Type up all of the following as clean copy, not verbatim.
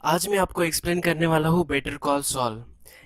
आज मैं आपको एक्सप्लेन करने वाला हूँ बेटर कॉल सॉल।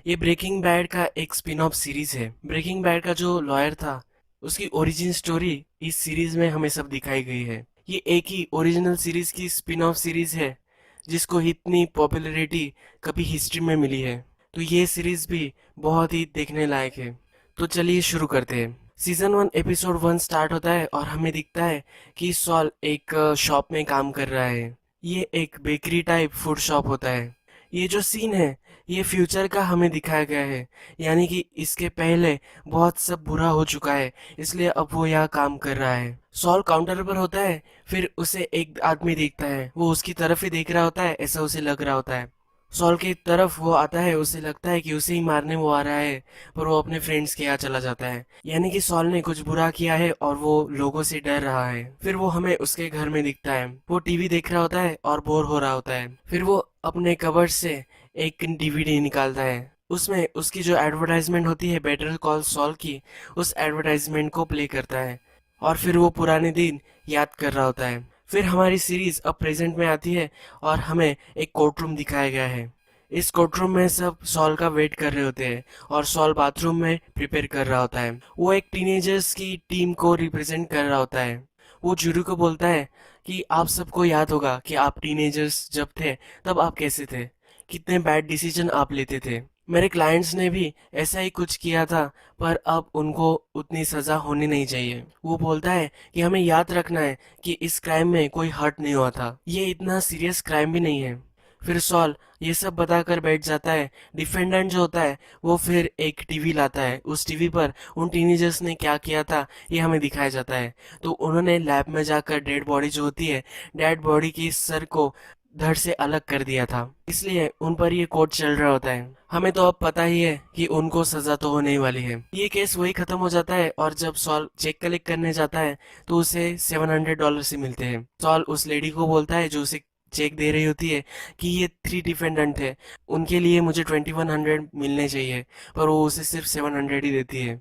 ये ब्रेकिंग बैड का एक स्पिन ऑफ सीरीज है। ब्रेकिंग बैड का जो लॉयर था उसकी ओरिजिन स्टोरी इस सीरीज में हमें सब दिखाई गई है। ये एक ही ओरिजिनल सीरीज की स्पिन ऑफ सीरीज है जिसको इतनी पॉपुलैरिटी कभी हिस्ट्री में मिली है। तो ये सीरीज भी बहुत ही देखने लायक है। तो चलिए शुरू करते हैं। सीजन 1 एपिसोड 1 स्टार्ट होता है और हमें दिखता है कि सॉल एक शॉप में काम कर रहा है। ये एक बेकरी टाइप फूड शॉप होता है। ये जो सीन है ये फ्यूचर का हमें दिखाया गया है, यानी कि इसके पहले बहुत सब बुरा हो चुका है, इसलिए अब वो यहाँ काम कर रहा है। सॉल काउंटर पर होता है, फिर उसे एक आदमी देखता है। वो उसकी तरफ ही देख रहा होता है, ऐसा उसे लग रहा होता है। सॉल की तरफ वो आता है, उसे लगता है कि उसे ही मारने वो आ रहा है, पर वो अपने फ्रेंड्स के यहाँ चला जाता है। यानी कि सॉल ने कुछ बुरा किया है और वो लोगों से डर रहा है। फिर वो हमें उसके घर में दिखता है। वो टीवी देख रहा होता है और बोर हो रहा होता है। फिर वो अपने कबर्ड से एक डीवीडी निकालता है। उसमें उसकी जो एडवर्टाइजमेंट होती है बेटर कॉल सॉल की, उस एडवर्टाइजमेंट को प्ले करता है और फिर वो पुराने दिन याद कर रहा होता है। फिर हमारी सीरीज अब प्रेजेंट में आती है और हमें एक कोर्ट रूम दिखाया गया है। इस कोर्ट रूम में सब सॉल का वेट कर रहे होते हैं और सॉल बाथरूम में प्रिपेयर कर रहा होता है। वो एक टीनेजर्स की टीम को रिप्रेजेंट कर रहा होता है। वो जूरी को बोलता है कि आप सबको याद होगा कि आप टीनेजर्स जब थे तब आप कैसे थे, कितने बैड डिसीजन आप लेते थे। मेरे क्लाइंट्स ने भी ऐसा ही कुछ किया था, पर अब उनको उतनी सजा होनी नहीं चाहिए। वो बोलता है कि हमें याद रखना है कि इस क्राइम में कोई हर्ट नहीं हुआ था, ये इतना सीरियस क्राइम भी नहीं है। फिर सॉल ये सब बताकर बैठ जाता है। डिफेंडेंट जो होता है वो फिर एक टीवी लाता है। उस टीवी पर उन टीनेजर्स ने क्या किया था ये हमें दिखाया जाता है। तो उन्होंने लैब में जाकर डेड बॉडी जो होती है, डेड बॉडी की सर को धड़ से अलग कर दिया था, इसलिए उन पर ये कोर्ट चल रहा होता है। हमें तो अब पता ही है कि उनको सजा तो होने ही वाली है। ये केस वही खत्म हो जाता है और जब सॉल चेक कलेक्ट करने जाता है तो उसे $700 से मिलते हैं। सॉल उस लेडी को बोलता है जो उसे चेक दे रही होती है कि ये 3 डिफेंडेंट थे, उनके लिए मुझे 2100 मिलने चाहिए, पर वो उसे सिर्फ 700 ही देती है।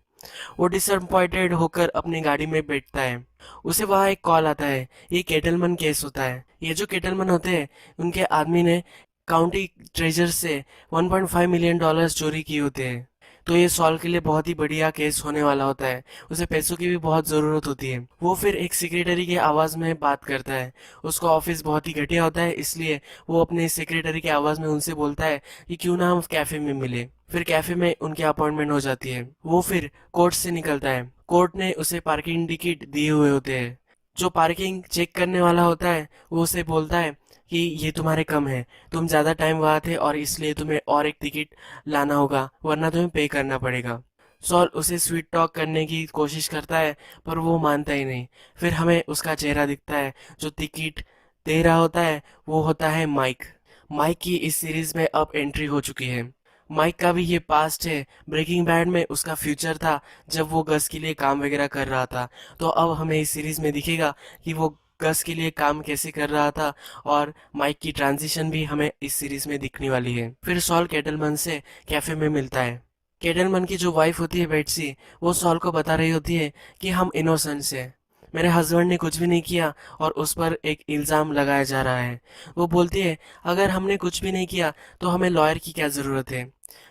वो डिसअपॉइंटेड होकर अपनी गाड़ी में बैठता है। उसे वहाँ एक कॉल आता है। ये केटलमन केस होता है। ये जो केटलमन होते हैं उनके आदमी ने काउंटी ट्रेजर से $1.5 मिलियन चोरी किए होते हैं। तो ये सॉल्व के लिए बहुत ही बढ़िया केस होने वाला होता है। उसे पैसों की भी बहुत ज़रूरत होती है। वो फिर एक सेक्रेटरी के आवाज़ में बात करता है। उसका ऑफिस बहुत ही घटिया होता है, इसलिए वो अपने सेक्रेटरी के आवाज़ में उनसे बोलता है कि क्यों ना हम कैफ़े में मिले। फिर कैफ़े में उनकी अपॉइंटमेंट हो जाती है। वो फिर कोर्ट से निकलता है। कोर्ट ने उसे पार्किंग टिकट दिए हुए होते हैं। जो पार्किंग चेक करने वाला होता है वो उसे बोलता है कि ये तुम्हारे कम है, तुम ज़्यादा टाइम वहाँ थे और इसलिए तुम्हें और एक टिकट लाना होगा, वरना तुम्हें पे करना पड़ेगा। सॉल उसे स्वीट टॉक करने की कोशिश करता है, पर वो मानता ही नहीं। फिर हमें उसका चेहरा दिखता है। जो टिकट दे रहा होता है वो होता है माइक। माइक की इस सीरीज में अब एंट्री हो चुकी है। माइक का भी ये पास्ट है। ब्रेकिंग बैड में उसका फ्यूचर था जब वो गस के लिए काम वगैरह कर रहा था। तो अब हमें इस सीरीज में दिखेगा कि वो गस के लिए काम कैसे कर रहा था, और माइक की ट्रांजिशन भी हमें इस सीरीज में दिखने वाली है। फिर सॉल केटलमन से कैफे में मिलता है। केटलमन की जो वाइफ होती है बेट्सी, वो सॉल को बता रही होती है कि हम इनोसेंट हैं, मेरे हस्बैंड ने कुछ भी नहीं किया और उस पर एक इल्ज़ाम लगाया जा रहा है। वो बोलती है अगर हमने कुछ भी नहीं किया तो हमें लॉयर की क्या ज़रूरत है।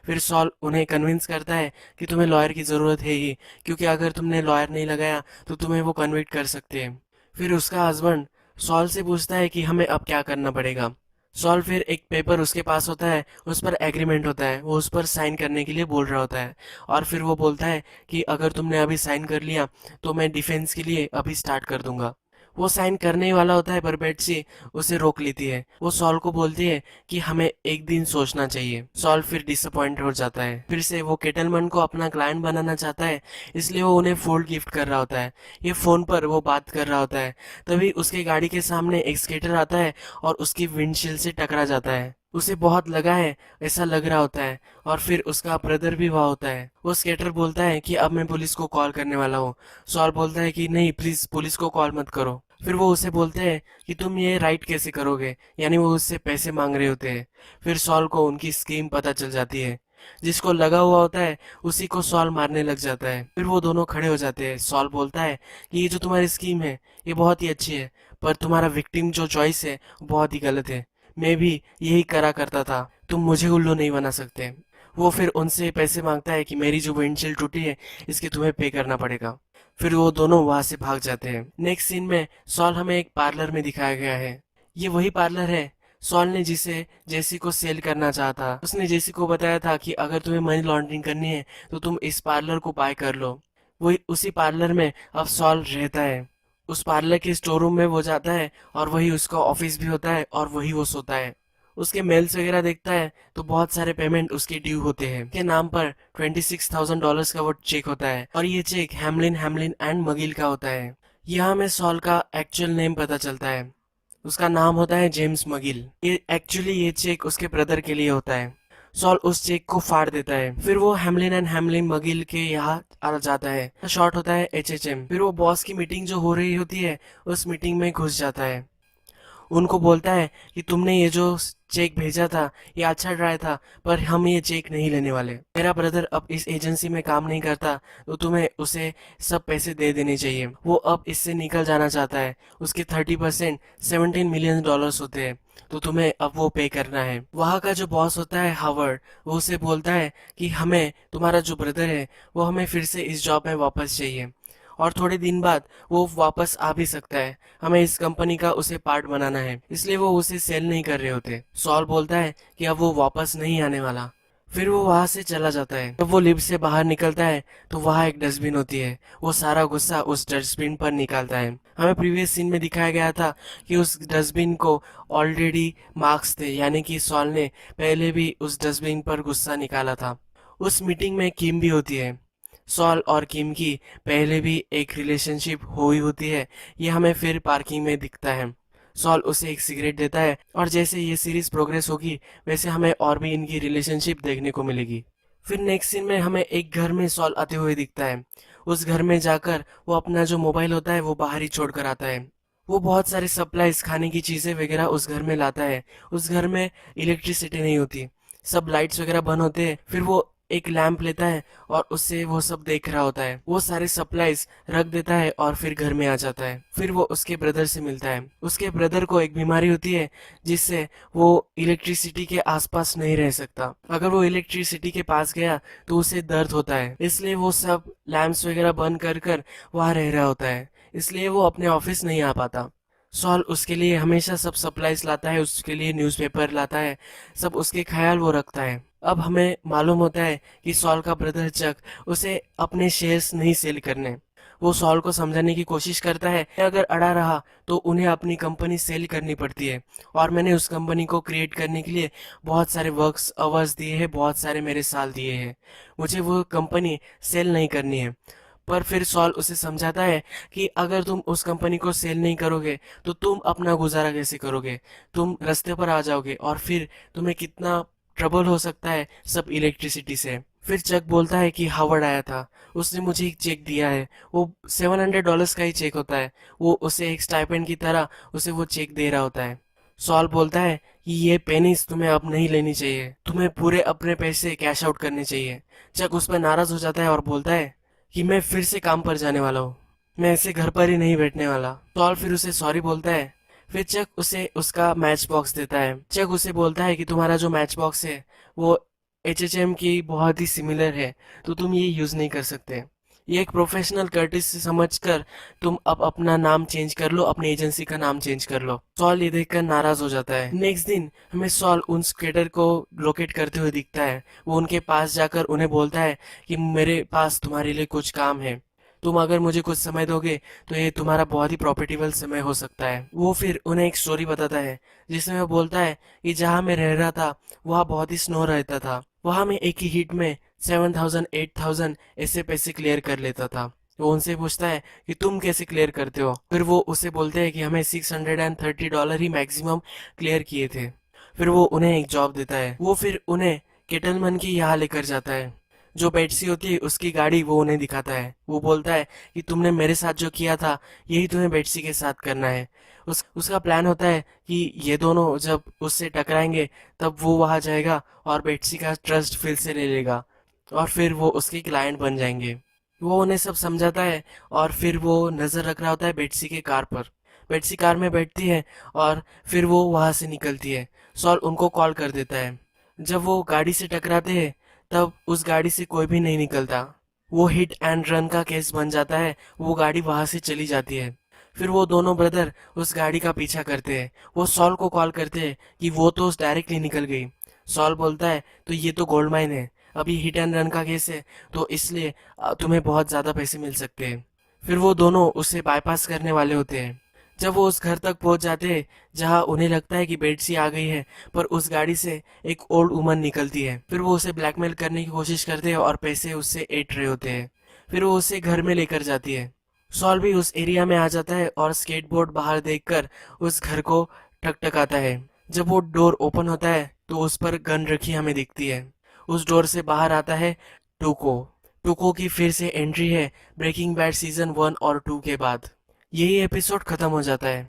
फिर सॉल उन्हें कन्विंस करता है कि तुम्हें लॉयर की ज़रूरत है ही, क्योंकि अगर तुमने लॉयर नहीं लगाया तो तुम्हें वो कन्विक्ट कर सकते हैं। फिर उसका हस्बैंड सॉल से पूछता है कि हमें अब क्या करना पड़ेगा। सॉल फिर एक पेपर उसके पास होता है, उस पर एग्रीमेंट होता है, वो उस पर साइन करने के लिए बोल रहा होता है। और फिर वो बोलता है कि अगर तुमने अभी साइन कर लिया तो मैं डिफेंस के लिए अभी स्टार्ट कर दूंगा। वो साइन करने ही वाला होता है, पर बेट्सी उसे रोक लेती है। वो सॉल को बोलती है कि हमें एक दिन सोचना चाहिए। सॉल फिर डिसअपॉइंट हो जाता है। फिर से वो केटलमैन को अपना क्लाइंट बनाना चाहता है, इसलिए वो उन्हें फोन गिफ्ट कर रहा होता है। ये फोन पर वो बात कर रहा होता है। तभी उसके गाड़ी के सामने एक स्केटर आता है और उसकी विंडशील्ड से टकरा जाता है। उसे बहुत लगा है, ऐसा लग रहा होता है। और फिर उसका ब्रदर भी वहाँ होता है। वो स्केटर बोलता है कि अब मैं पुलिस को कॉल करने वाला हूँ। सॉल बोलता है कि नहीं, प्लीज पुलिस को कॉल मत करो। फिर वो उसे बोलते हैं कि तुम ये राइट कैसे करोगे, यानी वो उससे पैसे मांग रहे होते हैं। फिर सॉल को उनकी स्कीम पता चल जाती है। जिसको लगा हुआ होता है उसी को सॉल मारने लग जाता है। फिर वो दोनों खड़े हो जाते हैं। सॉल बोलता है कि ये जो तुम्हारी स्कीम है ये बहुत ही अच्छी है, पर तुम्हारा विक्टिम जो चॉइस है वो बहुत ही गलत है। मैं भी यही करा करता था, तुम मुझे उल्लू नहीं बना सकते। वो फिर उनसे पैसे मांगता है कि मेरी जो विंडशील्ड टूटी है इसके तुम्हें पे करना पड़ेगा। फिर वो दोनों वहां से भाग जाते हैं। नेक्स्ट सीन में सॉल हमें एक पार्लर में दिखाया गया है। ये वही पार्लर है सॉल ने जिसे जेसी को सेल करना चाहा था। उसने जेसी को बताया था कि अगर तुम्हें मनी लॉन्ड्रिंग करनी है तो तुम इस पार्लर को बाय कर लो। वही उसी पार्लर में अब सॉल रहता है। उस पार्लर के स्टोर रूम में वो जाता है और वही उसका ऑफिस भी होता है और वही वो सोता है। उसके मेल्स वगैरह देखता है तो बहुत सारे पेमेंट उसके ड्यू होते हैं। के नाम पर $26,000 का वो चेक होता है और ये चेक हैमलिन हैमलिन एंड मगिल का होता है। यहाँ में सॉल का एक्चुअल नेम पता चलता है। उसका नाम होता है जेम्स मगिल। ये चेक उसके ब्रदर के लिए होता है। सॉल उस चेक को फाड़ देता है। फिर वो हैमलिन एंड हैमलिन मगिल के यहाँ आ जाता है। शॉर्ट होता है HHM। फिर वो बॉस की मीटिंग जो हो रही होती है उस मीटिंग में घुस जाता है। उनको बोलता है कि तुमने ये जो चेक भेजा था ये अच्छा ट्राई था, पर हम ये चेक नहीं लेने वाले। मेरा ब्रदर अब इस एजेंसी में काम नहीं करता तो तुम्हें उसे सब पैसे दे देने चाहिए। वो अब इससे निकल जाना चाहता है। उसके 30% $17 मिलियन होते हैं, तो तुम्हें अब वो पे करना है। वहाँ का जो बॉस होता है हावर्ड, वो उसे बोलता है कि हमें तुम्हारा जो ब्रदर है वो हमें फिर से इस जॉब में वापस चाहिए और थोड़े दिन बाद वो वापस आ भी सकता है। हमें इस कंपनी का उसे पार्ट बनाना है, इसलिए वो उसे सेल नहीं कर रहे होते। सॉल बोलता है कि अब वो वापस नहीं आने वाला। फिर वो वहां से चला जाता है। जब वो लिफ्ट से बाहर निकलता है तो वहां एक डस्टबिन होती है। वो सारा गुस्सा उस डस्टबिन पर निकालता है। हमें प्रीवियस सीन में दिखाया गया था कि उस डस्टबिन को ऑलरेडी मार्क्स थे, यानी कि सॉल ने पहले भी उस डस्टबिन पर गुस्सा निकाला था। उस मीटिंग में किम भी होती है। सॉल और किम की पहले भी एक रिलेशनशिप हुई होती है। ये हमें फिर पार्किंग में दिखता है। सॉल उसे एक सिगरेट देता है और जैसे ये सीरीज प्रोग्रेस होगी वैसे हमें और भी इनकी रिलेशनशिप देखने को मिलेगी। फिर नेक्स्ट सीन में हमें एक घर में सॉल आते हुए दिखता है। उस घर में जाकर वो अपना जो मोबाइल होता है वो बाहर ही छोड़ कर आता है। वो बहुत सारे सप्लाईज खाने की चीजें वगैरह उस घर में लाता है। उस घर में इलेक्ट्रिसिटी नहीं होती, सब लाइट्स वगैरह बंद होते हैं। फिर वो एक लैंप लेता है और उससे वो सब देख रहा होता है। वो सारे सप्लाईज रख देता है और फिर घर में आ जाता है। फिर वो उसके ब्रदर से मिलता है। उसके ब्रदर को एक बीमारी होती है जिससे वो इलेक्ट्रिसिटी के आसपास नहीं रह सकता। अगर वो इलेक्ट्रिसिटी के पास गया तो उसे दर्द होता है, इसलिए वो सब लैंप्स वगैरह बंद कर कर वहां रह रहा होता है। इसलिए वो अपने ऑफिस नहीं आ पाता। सॉल उसके लिए हमेशा सब सप्लाईज लाता है, उसके लिए न्यूज़पेपर लाता है, सब उसके ख्याल वो रखता है। अब हमें मालूम होता है कि सॉल का ब्रदर चक उसे अपने शेयर्स नहीं सेल करने। वो सॉल को समझाने की कोशिश करता है कि अगर अड़ा रहा तो उन्हें अपनी कंपनी सेल करनी पड़ती है और मैंने उस कंपनी को क्रिएट करने के लिए बहुत सारे वर्क्स आवर्स दिए हैं, बहुत सारे मेरे साल दिए हैं। मुझे वो कंपनी सेल नहीं करनी है। पर फिर सॉल उसे समझाता है कि अगर तुम उस कंपनी को सेल नहीं करोगे तो तुम अपना गुजारा कैसे करोगे, तुम रास्ते पर आ जाओगे और फिर तुम्हें कितना ट्रबल हो सकता है सब इलेक्ट्रिसिटी से। फिर चक बोलता है कि हावर्ड आया था, उसने मुझे एक चेक दिया है। वो $700 का ही चेक होता है। वो उसे एक स्टाइपेंड की तरह उसे वो चेक दे रहा होता है। सॉल बोलता है कि ये पेनीज तुम्हें अब नहीं लेनी चाहिए, तुम्हें पूरे अपने पैसे कैश आउट करने चाहिए। चक उस पर नाराज हो जाता है और बोलता है कि मैं फिर से काम पर जाने वाला हूँ, मैं ऐसे घर पर ही नहीं बैठने वाला। सॉल फिर उसे सॉरी बोलता है। फिर चक उसे उसका मैच बॉक्स देता है। चक उसे बोलता है कि तुम्हारा जो मैच बॉक्स है वो HHM की बहुत ही सिमिलर है, तो तुम ये यूज नहीं कर सकते। ये एक प्रोफेशनल कर्टिस से समझकर तुम अब अपना नाम चेंज कर लो, अपनी एजेंसी का नाम चेंज कर लो। सॉल ये देखकर नाराज हो जाता है। नेक्स्ट दिन हमें सॉल उन स्केटर को लोकेट करते हुए दिखता है। वो उनके पास जाकर उन्हें बोलता है कि मेरे पास तुम्हारे लिए कुछ काम है, तुम अगर मुझे कुछ समय दोगे तो ये तुम्हारा बहुत ही प्रॉफिटेबल समय हो सकता है। वो फिर उन्हें एक स्टोरी बताता है जिसमें वो बोलता है कि जहाँ मैं रह रहा था वहाँ बहुत ही स्नो रहता था। वहाँ मैं एक ही हिट में 7,000 8,000 ऐसे पैसे क्लियर कर लेता था। वो उनसे पूछता है कि तुम कैसे क्लियर करते हो। फिर वो उसे बोलते हैं कि हमें $630 ही मैक्सिमम क्लियर किए थे। फिर वो उन्हें एक जॉब देता है। वो फिर उन्हें केटलमैन की यहाँ लेकर जाता है। जो बेट्सी होती है उसकी गाड़ी वो उन्हें दिखाता है। वो बोलता है कि तुमने मेरे साथ जो किया था यही तुम्हें बेट्सी के साथ करना है। उसका प्लान होता है कि ये दोनों जब उससे टकराएंगे तब वो वहां जाएगा और बेट्सी का ट्रस्ट फिर से ले लेगा और फिर वो उसके क्लाइंट बन जाएंगे। वो उन्हें सब समझाता है और फिर वो नजर रख रहा होता है बेट्सी के कार पर। बेट्सी कार में बैठती है और फिर वो वहां से निकलती है। सॉल उनको कॉल कर देता है। जब वो गाड़ी से टकराते हैं तब उस गाड़ी से कोई भी नहीं निकलता। वो हिट एंड रन का केस बन जाता है, वो गाड़ी वहां से चली जाती है। फिर वो दोनों ब्रदर उस गाड़ी का पीछा करते हैं। वो सॉल को कॉल करते हैं कि वो तो डायरेक्टली निकल गई। सॉल बोलता है तो ये तो गोल्ड माइन है, अभी हिट एंड रन का केस है, तो इसलिए तुम्हें बहुत ज्यादा पैसे मिल सकते हैं। फिर वो दोनों उसे बाईपास करने वाले होते हैं। जब वो उस घर तक पहुंच जाते हैं जहां उन्हें लगता है कि बेटसी आ गई है, पर उस गाड़ी से एक ओल्ड वुमन निकलती है। फिर वो उसे ब्लैकमेल करने की कोशिश करते हैं और पैसे उससे ऐंठ रहे होते हैं। फिर वो उसे घर में लेकर जाती है। सॉल भी उस एरिया में आ जाता है और स्केटबोर्ड बाहर देखकर उस घर को ठकठकाता है। जब वो डोर ओपन होता है तो उस पर गन रखी हमें दिखती है। उस डोर से बाहर आता है टूको। टूको की फिर से एंट्री है ब्रेकिंग बैड सीजन 1 और 2 के बाद। यही एपिसोड खत्म हो जाता है।